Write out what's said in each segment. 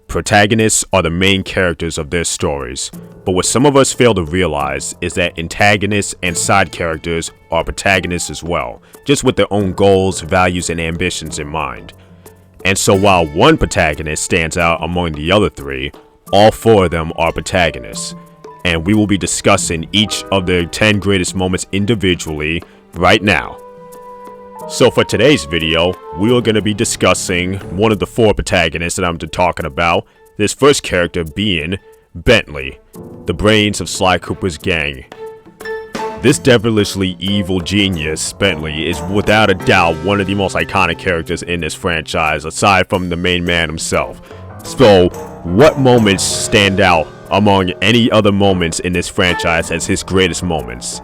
Protagonists are the main characters of their stories, but what some of us fail to realize is that antagonists and side characters are protagonists as well, just with their own goals, values, and ambitions in mind. And so while one protagonist stands out among the other three, all four of them are protagonists. And we will be discussing each of the 10 greatest moments individually right now. So for today's video, we are going to be discussing one of the four protagonists that I'm talking about, this first character being Bentley, the brains of Sly Cooper's gang. This devilishly evil genius, Bentley, is without a doubt one of the most iconic characters in this franchise, aside from the main man himself. So, what moments stand out among any other moments in this franchise as his greatest moments?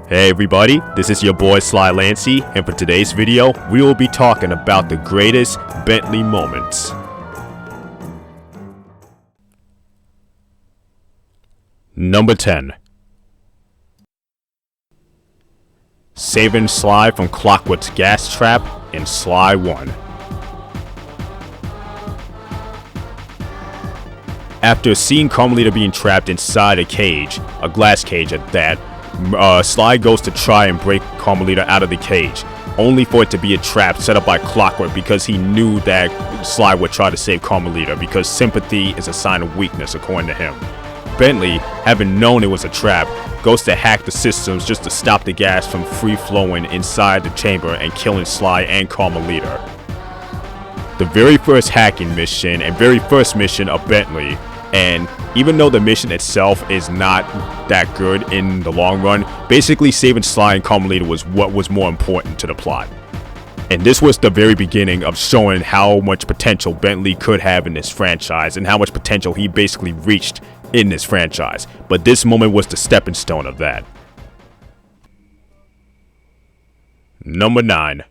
Hey everybody, this is your boy Sly Lancy, and for today's video, we will be talking about the greatest Bentley moments. Number 10. Saving Sly from Clockwork's gas trap in Sly 1. After seeing Carmelita being trapped inside a cage, a glass cage at that, Sly goes to try and break Carmelita out of the cage, only for it to be a trap set up by Clockwork because he knew that Sly would try to save Carmelita because sympathy is a sign of weakness according to him. Bentley, having known it was a trap, goes to hack the systems just to stop the gas from free flowing inside the chamber and killing Sly and Carmelita. The very first hacking mission and very first mission of Bentley, and even though the mission itself is not that good in the long run, basically saving Sly and Carmelita was what was more important to the plot. And this was the very beginning of showing how much potential Bentley could have in this franchise and how much potential he basically reached in this franchise. But this moment was the stepping stone of that. Number 9.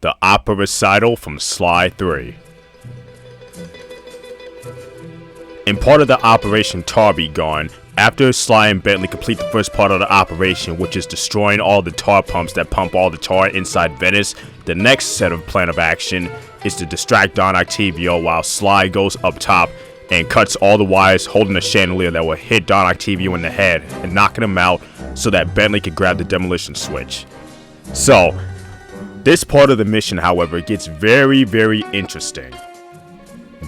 The Opera Recital from Sly 3. In part of the Operation Tar Be Gone, after Sly and Bentley complete the first part of the operation, which is destroying all the tar pumps that pump all the tar inside Venice, the next set of plan of action is to distract Don Octavio while Sly goes up top and cuts all the wires holding a chandelier that will hit Don Octavio in the head and knocking him out so that Bentley can grab the demolition switch. So, this part of the mission, however, gets very, very interesting.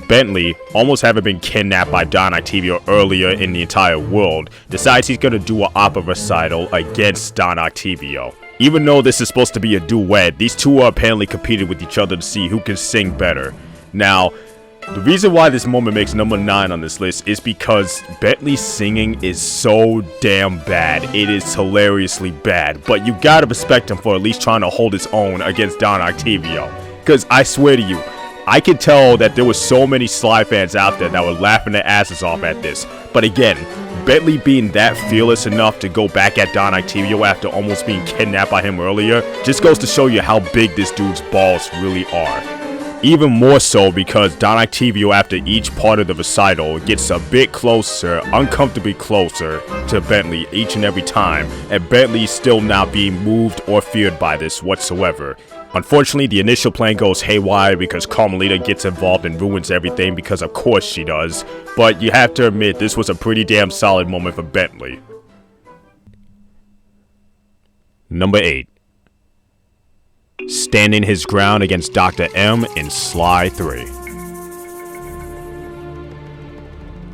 Bentley, almost having been kidnapped by Don Octavio earlier in the entire world, decides he's going to do an opera recital against Don Octavio. Even though this is supposed to be a duet, these two are apparently competing with each other to see who can sing better. Now, the reason why this moment makes number 9 on this list is because Bentley's singing is so damn bad. It is hilariously bad, but you gotta respect him for at least trying to hold his own against Don Octavio. Because I swear to you, I could tell that there were so many Sly fans out there that were laughing their asses off at this. But again, Bentley being that fearless enough to go back at Don Octavio after almost being kidnapped by him earlier just goes to show you how big this dude's balls really are. Even more so because Don Octavio, after each part of the recital, gets a bit closer, uncomfortably closer to Bentley each and every time, and Bentley's still not being moved or feared by this whatsoever. Unfortunately, the initial plan goes haywire because Carmelita gets involved and ruins everything because of course she does, but you have to admit this was a pretty damn solid moment for Bentley. Number 8. Standing his ground against Dr. M in Sly 3.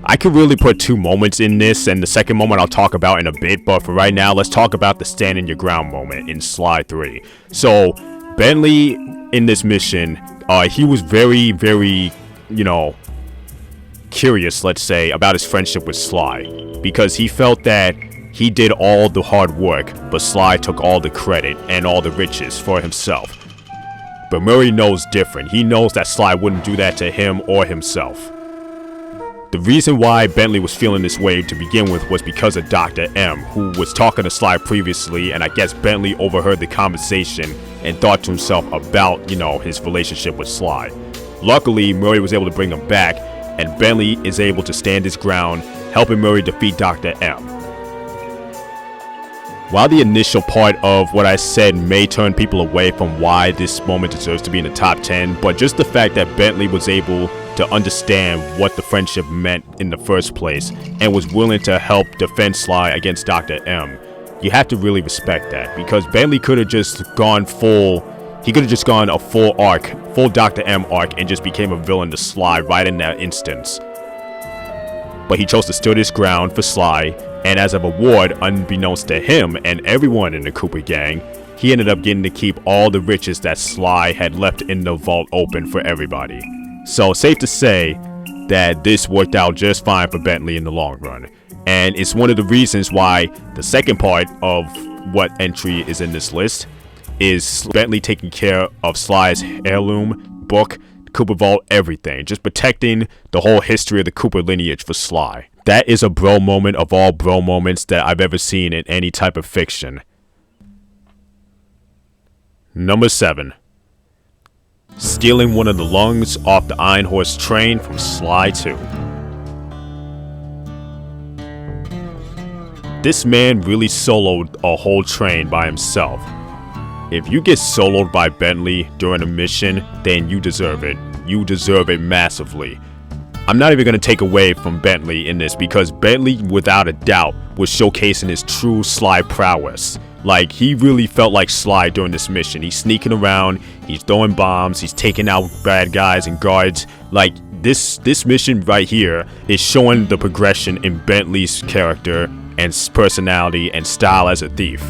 I could really put 2 moments in this, and the second moment I'll talk about in a bit, but for right now, let's talk about the standing your ground moment in Sly 3. So, Bentley, in this mission, he was very, very, curious, let's say, about his friendship with Sly, because he felt that he did all the hard work, but Sly took all the credit and all the riches for himself. But Murray knows different. He knows that Sly wouldn't do that to him or himself. The reason why Bentley was feeling this way to begin with was because of Dr. M, who was talking to Sly previously, and I guess Bentley overheard the conversation and thought to himself about, his relationship with Sly. Luckily, Murray was able to bring him back, and Bentley is able to stand his ground, helping Murray defeat Dr. M. While the initial part of what I said may turn people away from why this moment deserves to be in the top 10, but just the fact that Bentley was able to understand what the friendship meant in the first place and was willing to help defend Sly against Dr. M, you have to really respect that, because Bentley could have just gone a full arc, full Dr. M arc, and just became a villain to Sly right in that instance. But he chose to stand his ground for Sly, and as a reward, unbeknownst to him and everyone in the Cooper gang, he ended up getting to keep all the riches that Sly had left in the vault open for everybody. So safe to say that this worked out just fine for Bentley in the long run. And it's one of the reasons why the second part of what entry is in this list is Bentley taking care of Sly's heirloom, book, Cooper Vault, everything. Just protecting the whole history of the Cooper lineage for Sly. That is a bro moment of all bro moments that I've ever seen in any type of fiction. Number 7. Stealing one of the lungs off the Iron Horse train from Sly 2. This man really soloed a whole train by himself. If you get soloed by Bentley during a mission, then you deserve it. You deserve it massively. I'm not even going to take away from Bentley in this, because Bentley, without a doubt, was showcasing his true Sly prowess. Like, he really felt like Sly during this mission. He's sneaking around, he's throwing bombs, he's taking out bad guys and guards. Like, this mission right here is showing the progression in Bentley's character and personality and style as a thief.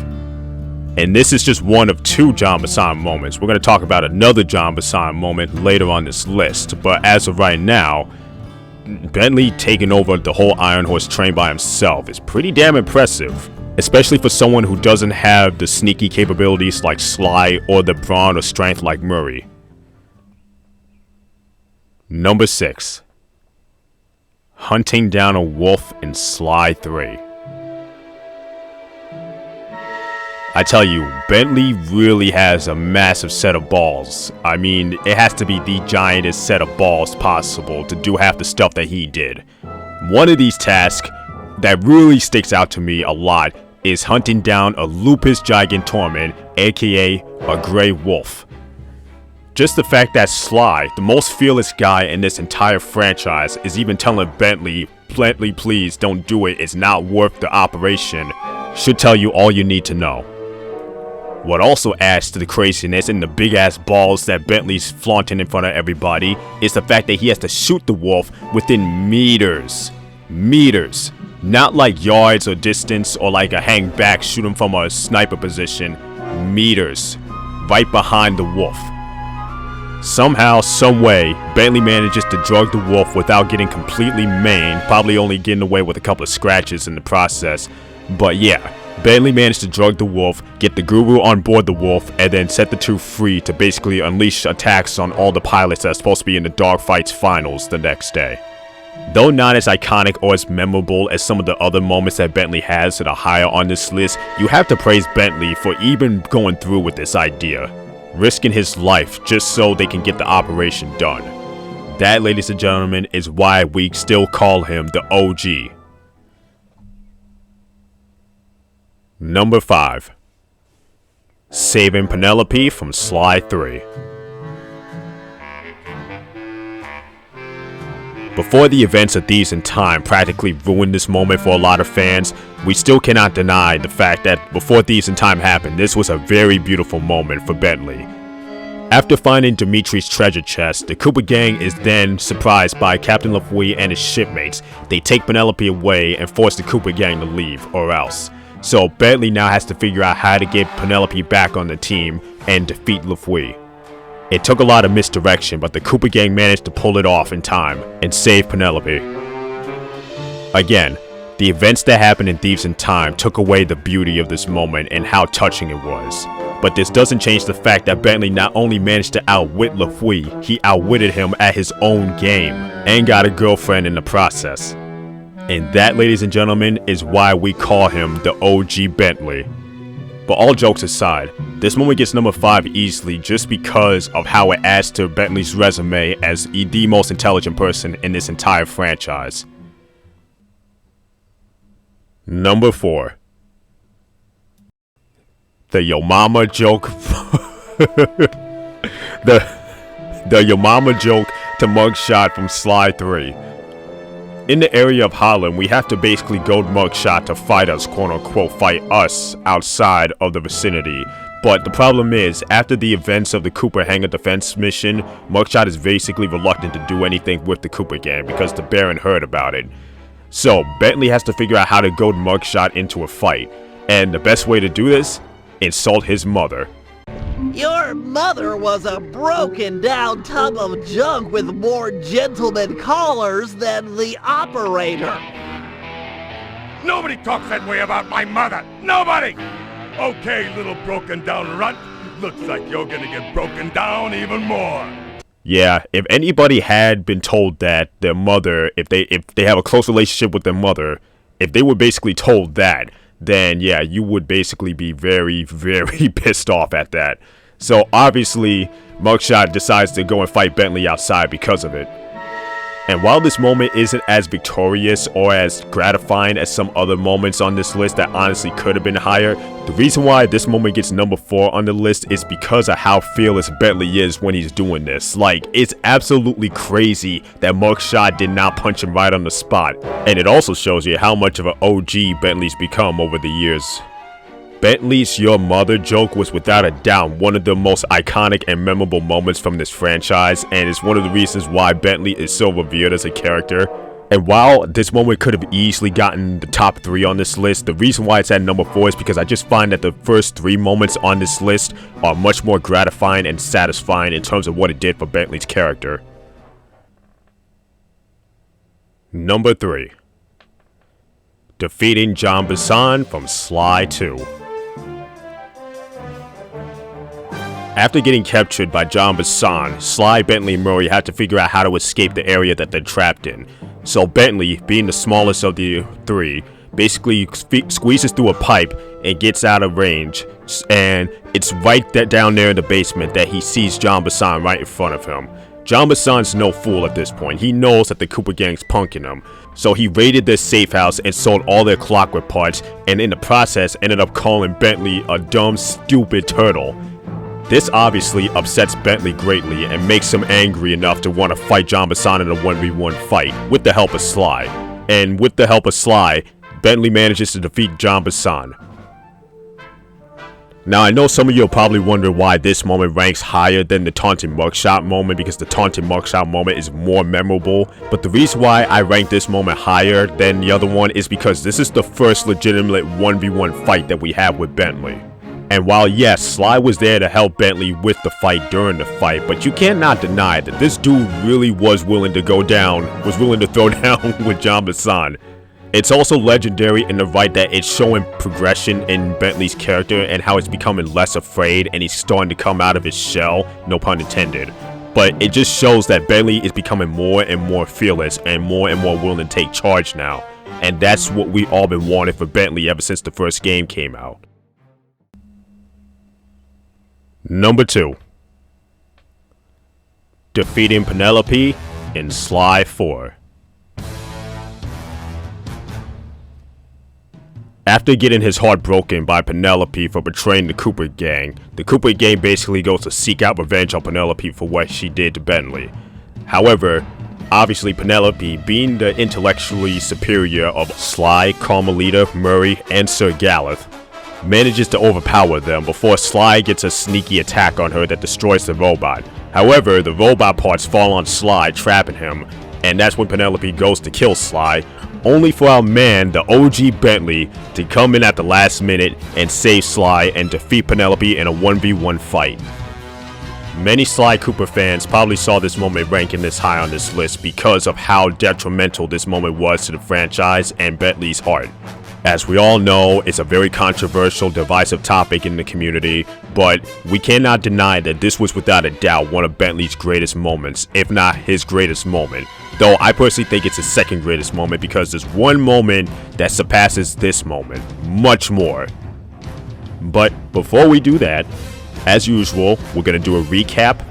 And this is just one of 2 John Bassan moments. We're going to talk about another John Bassan moment later on this list. But as of right now, Bentley taking over the whole Iron Horse train by himself is pretty damn impressive. Especially for someone who doesn't have the sneaky capabilities like Sly or the brawn or strength like Murray. Number 6. Hunting down a wolf in Sly 3. I tell you, Bentley really has a massive set of balls. I mean, it has to be the giantest set of balls possible to do half the stuff that he did. One of these tasks that really sticks out to me a lot is hunting down a Lupus Gigantormon, aka a Grey Wolf. Just the fact that Sly, the most fearless guy in this entire franchise, is even telling Bentley, please don't do it, it's not worth the operation, should tell you all you need to know. What also adds to the craziness and the big ass balls that Bentley's flaunting in front of everybody is the fact that he has to shoot the wolf within meters. Meters. Not like yards or distance or like a hang back, shoot him from a sniper position. Meters. Right behind the wolf. Somehow, someway, Bentley manages to drug the wolf without getting completely maimed, probably only getting away with a couple of scratches in the process. But yeah, Bentley managed to drug the wolf, get the guru on board the wolf, and then set the 2 free to basically unleash attacks on all the pilots that are supposed to be in the dogfights finals the next day. Though not as iconic or as memorable as some of the other moments that Bentley has that are higher on this list, you have to praise Bentley for even going through with this idea, risking his life just so they can get the operation done. That, ladies and gentlemen, is why we still call him the OG. Number 5. Saving Penelope from Sly 3. Before the events of Thieves in Time practically ruined this moment for a lot of fans, we still cannot deny the fact that before Thieves in Time happened, this was a very beautiful moment for Bentley. After finding Dimitri's treasure chest, the Cooper gang is then surprised by Captain LaFouille and his shipmates. They take Penelope away and force the Cooper gang to leave, or else. So Bentley now has to figure out how to get Penelope back on the team and defeat LaFouille. It took a lot of misdirection, but the Cooper gang managed to pull it off in time and save Penelope. Again, the events that happened in Thieves in Time took away the beauty of this moment and how touching it was. But this doesn't change the fact that Bentley not only managed to outwit LaFouille, he outwitted him at his own game and got a girlfriend in the process. And that, ladies and gentlemen, is why we call him the OG Bentley. But all jokes aside, this moment gets number 5 easily just because of how it adds to Bentley's resume as the most intelligent person in this entire franchise. Number 4. The Yo Mama joke. the Yo Mama joke to mugshot from Sly 3. In the area of Holland, we have to basically go to mugshot to fight us, quote unquote, fight us outside of the vicinity. But the problem is, after the events of the Cooper Hangar defense mission, mugshot is basically reluctant to do anything with the Cooper gang because the Baron heard about it. So Bentley has to figure out how to goad mugshot into a fight. And the best way to do this? Insult his mother. Your mother was a broken down tub of junk with more gentleman callers than the operator. Nobody talks that way about my mother. Nobody! Okay, little broken down runt. Looks like you're gonna get broken down even more. Yeah, if anybody had been told that their mother, if they have a close relationship with their mother, if they were basically told that, then yeah, you would basically be very, very pissed off at that. So obviously, mugshot decides to go and fight Bentley outside because of it. And while this moment isn't as victorious or as gratifying as some other moments on this list that honestly could have been higher, the reason why this moment gets number 4 on the list is because of how fearless Bentley is when he's doing this. Like, it's absolutely crazy that mugshot did not punch him right on the spot. And it also shows you how much of an OG Bentley's become over the years. Bentley's Your Mother joke was without a doubt one of the most iconic and memorable moments from this franchise, and is one of the reasons why Bentley is so revered as a character. And while this moment could have easily gotten the top 3 on this list, the reason why it's at number 4 is because I just find that the first 3 moments on this list are much more gratifying and satisfying in terms of what it did for Bentley's character. Number 3. Defeating John Bassan from Sly 2. After getting captured by John Bassan, Sly, Bentley, and Murray had to figure out how to escape the area that they're trapped in. So Bentley, being the smallest of the 3, basically squeezes through a pipe and gets out of range. And it's right down there in the basement that he sees John Bassan right in front of him. John Bassan's no fool at this point. He knows that the Cooper gang's punking him. So he raided their safe house and sold all their clockwork parts, and in the process ended up calling Bentley a dumb, stupid turtle. This obviously upsets Bentley greatly and makes him angry enough to want to fight John Bassan in a 1v1 fight with the help of Sly. And with the help of Sly, Bentley manages to defeat John Bassan. Now I know some of you will probably wonder why this moment ranks higher than the taunting mugshot moment, because the taunting mugshot moment is more memorable. But the reason why I rank this moment higher than the other one is because this is the first legitimate 1v1 fight that we have with Bentley. And while yes, Sly was there to help Bentley with the fight during the fight, but you cannot deny that this dude really was willing to throw down with John Bassan. It's also legendary in the right that it's showing progression in Bentley's character and how he's becoming less afraid and he's starting to come out of his shell, no pun intended. But it just shows that Bentley is becoming more and more fearless and more willing to take charge now. And that's what we all been wanting for Bentley ever since the first game came out. Number 2. Defeating Penelope in Sly 4. After getting his heart broken by Penelope for betraying the Cooper gang basically goes to seek out revenge on Penelope for what she did to Bentley. However, obviously Penelope, being the intellectually superior of Sly, Carmelita, Murray, and Sir Galeth, manages to overpower them before Sly gets a sneaky attack on her that destroys the robot. However, the robot parts fall on Sly, trapping him, and that's when Penelope goes to kill Sly, only for our man, the OG Bentley, to come in at the last minute and save Sly and defeat Penelope in a 1v1 fight. Many Sly Cooper fans probably saw this moment ranking this high on this list because of how detrimental this moment was to the franchise and Bentley's heart. As we all know, it's a very controversial, divisive topic in the community, but we cannot deny that this was without a doubt one of Bentley's greatest moments, if not his greatest moment. Though I personally think it's his second greatest moment because there's one moment that surpasses this moment, much more. But before we do that, as usual, we're going to do a recap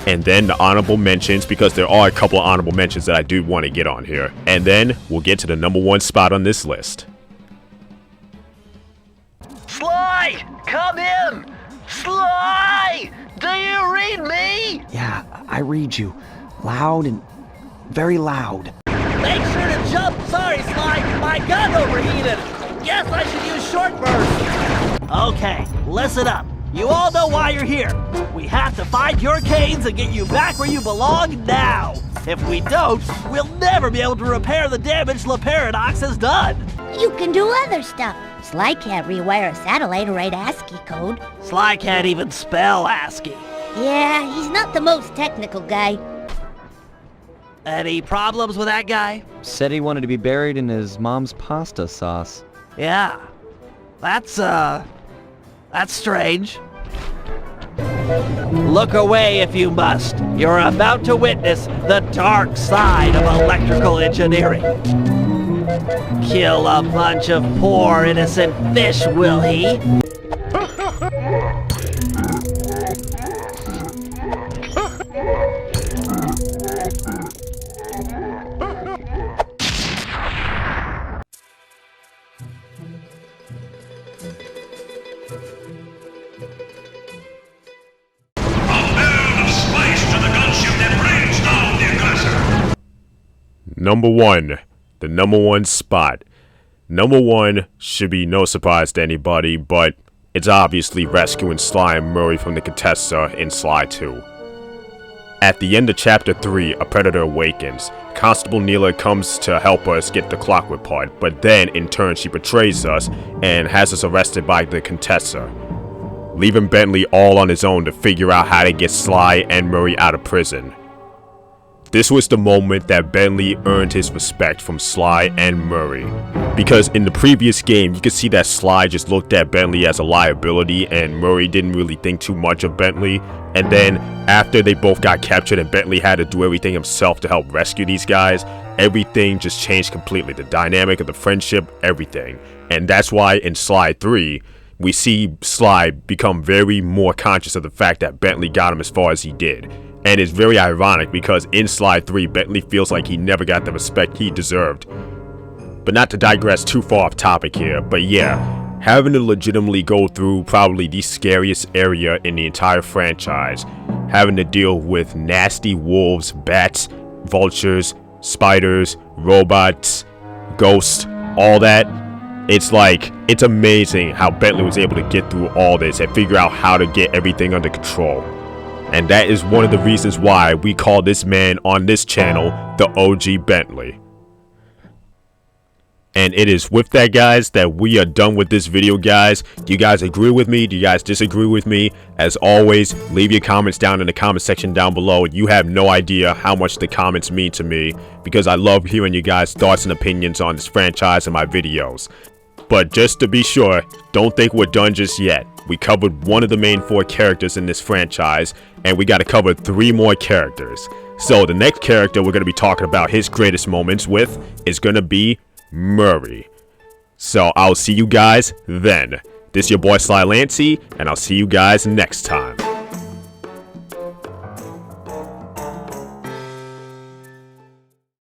and then the honorable mentions, because there are a couple of honorable mentions that I do want to get on here. And then we'll get to the number 1 spot on this list. Sly Sly! Come in! Sly! Do you read me? Yeah, I read you. Loud and very loud. Make sure to jump! Sorry, Sly! My gun overheated! Guess I should use short burst! Okay, listen up. You all know why you're here. We have to find your canes and get you back where you belong now. If we don't, we'll never be able to repair the damage La Paradox has done. You can do other stuff. Sly can't rewire a satellite or write ASCII code. Sly can't even spell ASCII. Yeah, he's not the most technical guy. Any problems with that guy? Said he wanted to be buried in his mom's pasta sauce. Yeah. That's strange. Look away if you must. You're about to witness the dark side of electrical engineering. Kill a bunch of poor innocent fish, will he? Number 1. The number 1 spot. Number 1 should be no surprise to anybody, but it's obviously rescuing Sly and Murray from the Contessa in Sly 2. At the end of Chapter 3, a predator awakens. Constable Neela comes to help us get the clockwork part, but then in turn she betrays us and has us arrested by the Contessa, leaving Bentley all on his own to figure out how to get Sly and Murray out of prison. This was the moment that Bentley earned his respect from Sly and Murray, because in the previous game you could see that Sly just looked at Bentley as a liability and Murray didn't really think too much of Bentley, and then after they both got captured and Bentley had to do everything himself to help rescue these guys, everything just changed completely. The dynamic of the friendship, everything. And that's why in Sly 3 we see Sly become very more conscious of the fact that Bentley got him as far as he did. And it's very ironic because in Sly 3, Bentley feels like he never got the respect he deserved. But not to digress too far off topic here, but yeah, having to legitimately go through probably the scariest area in the entire franchise, having to deal with nasty wolves, bats, vultures, spiders, robots, ghosts, all that. It's amazing how Bentley was able to get through all this and figure out how to get everything under control. And that is one of the reasons why we call this man on this channel the OG Bentley. And it is with that, guys, that we are done with this video, guys. Do you guys agree with me? Do you guys disagree with me? As always, leave your comments down in the comment section down below. You have no idea how much the comments mean to me, because I love hearing you guys' thoughts and opinions on this franchise and my videos. But just to be sure, don't think we're done just yet. We covered one of the main 4 characters in this franchise, and we got to cover 3 more characters. So the next character we're going to be talking about his greatest moments with is going to be Murray. So I'll see you guys then. This is your boy Sly Lancy, and I'll see you guys next time.